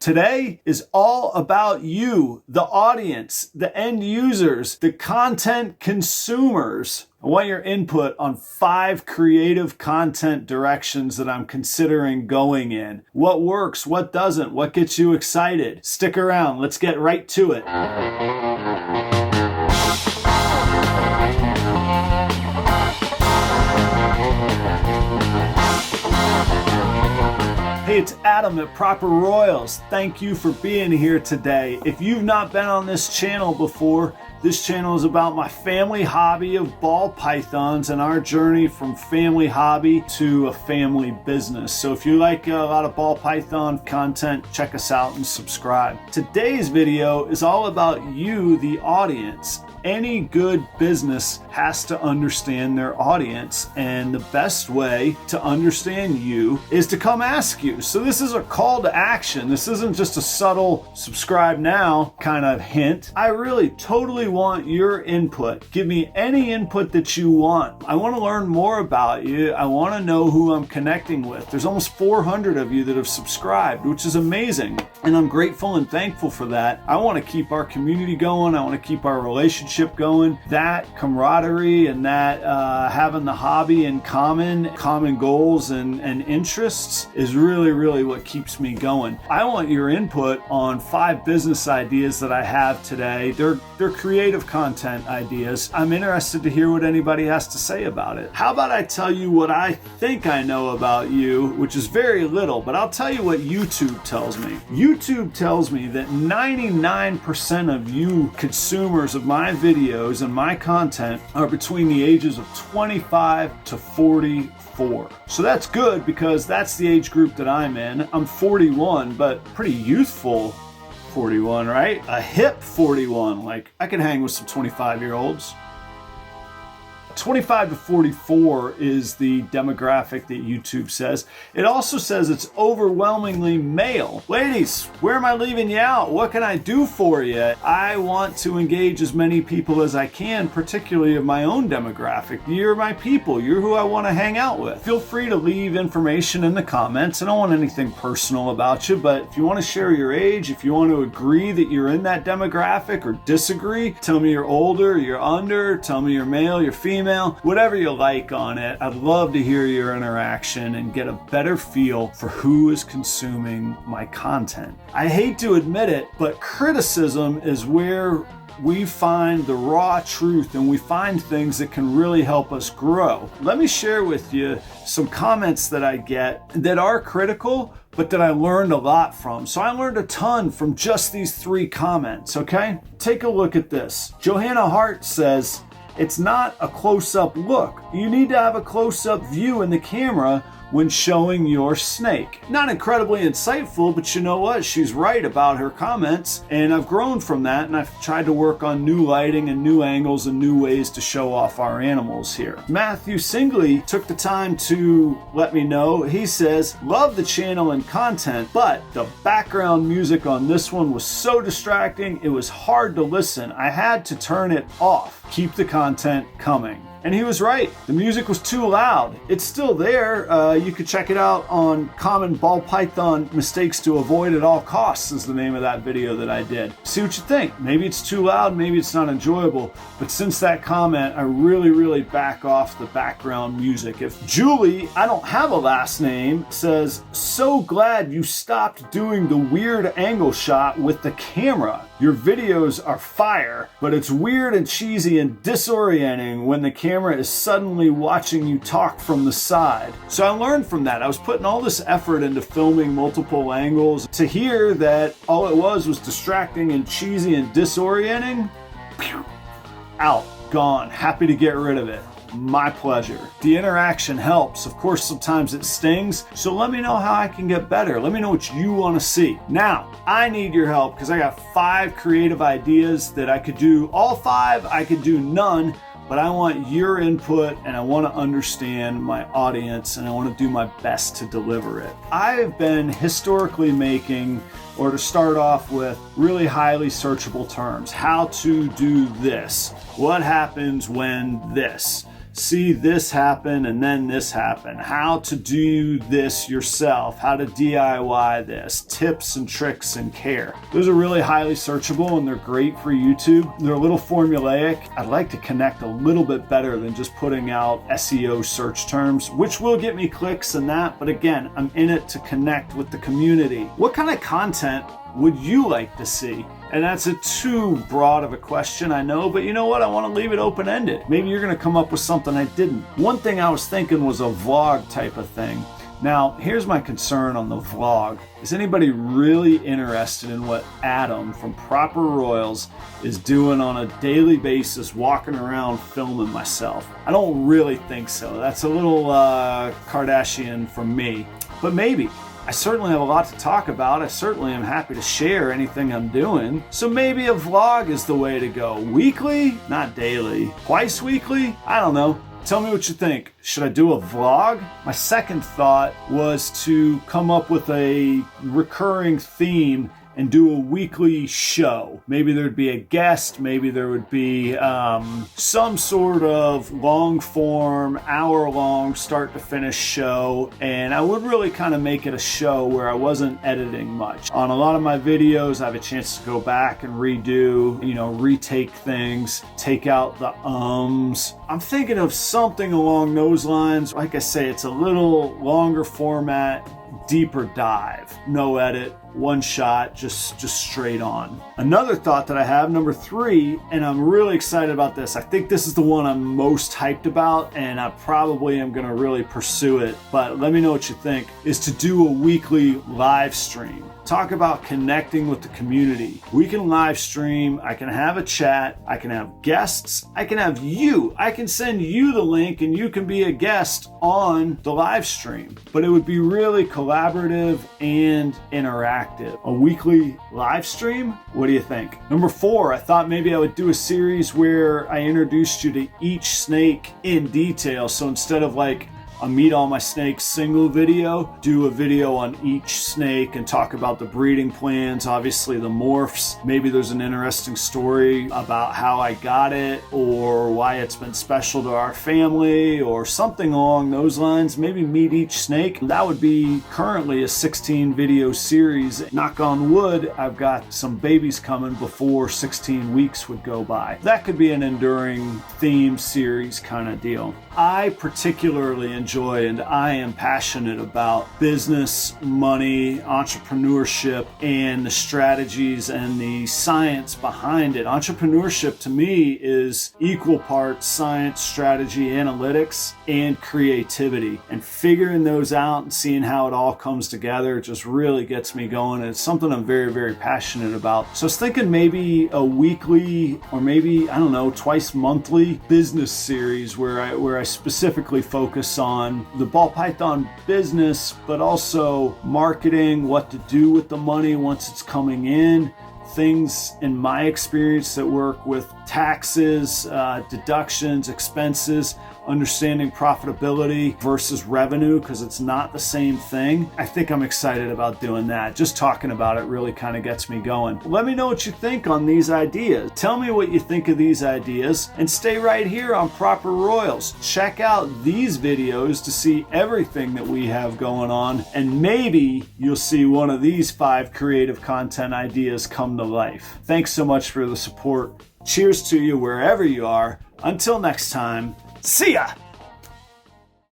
Today is all about you, the audience, the end users, the content consumers. I want your input on 5 creative content directions that I'm considering going in. What works, what doesn't, what gets you excited? Stick around, let's get right to it. Hey, it's Adam at Proper Royals. Thank you for being here today. If you've not been on this channel before, this channel is about my family hobby of ball pythons and our journey from family hobby to a family business. So if you like a lot of ball python content, check us out and subscribe. Today's video is all about you, the audience. Any good business has to understand their audience, and the best way to understand you is to come ask you. So this is a call to action. This isn't just a subtle subscribe now kind of hint. I really totally want your input. Give me any input that you want. I want to learn more about you. I want to know who I'm connecting with. There's almost 400 of you that have subscribed, which is amazing, and I'm grateful and thankful for that. I want to keep our community going. I want to keep our relationship going. That camaraderie and that having the hobby in common goals and interests is really what keeps me going. I want your input on 5 business ideas that I have today. They're creative content ideas. I'm interested to hear what anybody has to say about it. How about I tell you what I think I know about you, which is very little, but I'll tell you what YouTube tells me. YouTube tells me that 99% of you consumers of my videos and my content are between the ages of 25 to 44. So that's good because that's the age group that I'm in. I'm 41, but pretty youthful 41, right? A hip 41. Like, I can hang with some 25-year-olds. 25 to 44 is the demographic that YouTube says. It also says it's overwhelmingly male. Ladies, where am I leaving you out? What can I do for you? I want to engage as many people as I can, particularly of my own demographic. You're my people. You're who I want to hang out with. Feel free to leave information in the comments. I don't want anything personal about you, but if you want to share your age, if you want to agree that you're in that demographic or disagree, tell me you're older, you're under, tell me you're male, you're female, whatever you like on it. I'd love to hear your interaction and get a better feel for who is consuming my content. I hate to admit it, but criticism is where we find the raw truth and we find things that can really help us grow. Let me share with you some comments that I get that are critical, but that I learned a lot from. So I learned a ton from just these 3 comments, okay? Take a look at this. Johanna Hart says, "It's not a close-up look. You need to have a close-up view in the camera when showing your snake." Not incredibly insightful, but you know what? She's right about her comments, and I've grown from that, and I've tried to work on new lighting and new angles and new ways to show off our animals here. Matthew Singley took the time to let me know. He says, "Love the channel and content, but the background music on this one was so distracting, it was hard to listen. I had to turn it off. Keep the content coming." And he was right. The music was too loud. It's still there. You could check it out on Common Ball Python Mistakes to Avoid at All Costs is the name of that video that I did. See what you think. Maybe it's too loud, maybe it's not enjoyable. But since that comment, I really back off the background music. If Julie, I don't have a last name, says, "So glad you stopped doing the weird angle shot with the camera. Your videos are fire, but it's weird and cheesy and disorienting when the camera is suddenly watching you talk from the side." So I learned from that. I was putting all this effort into filming multiple angles. To hear that all it was distracting and cheesy and disorienting, out, gone, happy to get rid of it. My pleasure. The interaction helps. Of course, sometimes it stings. So let me know how I can get better. Let me know what you want to see. Now, I need your help because I got 5 creative ideas that I could do. All 5, I could do none. But I want your input and I want to understand my audience and I want to do my best to deliver it. I've been historically making, or to start off with, really highly searchable terms. How to do this. What happens when this? see this happen and then this happen, how to do this yourself, how to DIY this, tips and tricks and care. Those are really highly searchable and they're great for YouTube. They're a little formulaic. I'd like to connect a little bit better than just putting out SEO search terms, which will get me clicks and that, but again, I'm in it to connect with the community. What kind of content would you like to see? And that's a too broad of a question, I know, but you know what? I want to leave it open-ended. Maybe you're going to come up with something I didn't. One thing I was thinking was a vlog type of thing. Now, here's my concern on the vlog. Is anybody really interested in what Adam from Proper Royals is doing on a daily basis, walking around filming myself? I don't really think so. That's a little Kardashian from me, but maybe. I certainly have a lot to talk about. I certainly am happy to share anything I'm doing. So maybe a vlog is the way to go. Weekly? Not daily. Twice weekly? I don't know. Tell me what you think. Should I do a vlog? My second thought was to come up with a recurring theme and do a weekly show. Maybe there'd be a guest, maybe there would be some sort of long form, hour-long, start to finish show, and I would really kind of make it a show where I wasn't editing much. On a lot of my videos, I have a chance to go back and redo, retake things, take out the ums. I'm thinking of something along those lines. Like I say, it's a little longer format, deeper dive, no edit, one shot, just straight on. Another thought that I have, number 3, and I'm really excited about this. I think this is the one I'm most hyped about, and I probably am gonna really pursue it, but let me know what you think, is to do a weekly live stream. Talk about connecting with the community. We can live stream, I can have a chat, I can have guests, I can have you. I can send you the link and you can be a guest on the live stream. But it would be really collaborative and interactive. A weekly live stream? What do you think? Number 4, I thought maybe I would do a series where I introduced you to each snake in detail. So instead of like a Meet All My Snakes single video, do a video on each snake and talk about the breeding plans, obviously the morphs. Maybe there's an interesting story about how I got it or why it's been special to our family or something along those lines. Maybe meet each snake. That would be currently a 16 video series. Knock on wood, I've got some babies coming before 16 weeks would go by. That could be an enduring theme series kind of deal. I particularly enjoy and I am passionate about business, money, entrepreneurship, and the strategies and the science behind it. Entrepreneurship to me is equal parts science, strategy, analytics, and creativity. And figuring those out and seeing how it all comes together just really gets me going. And it's something I'm very, very passionate about. So I was thinking maybe a weekly or maybe, I don't know, twice monthly business series where I specifically focus on the ball python business, but also marketing, what to do with the money once it's coming in, things in my experience that work with taxes, deductions, expenses, understanding profitability versus revenue, because it's not the same thing. I think I'm excited about doing that. Just talking about it really kind of gets me going. Let me know what you think on these ideas. Tell me what you think of these ideas and stay right here on Proper Royals. Check out these videos to see everything that we have going on, and maybe you'll see one of these 5 creative content ideas come to life. Thanks so much for the support. Cheers to you wherever you are. Until next time, see ya!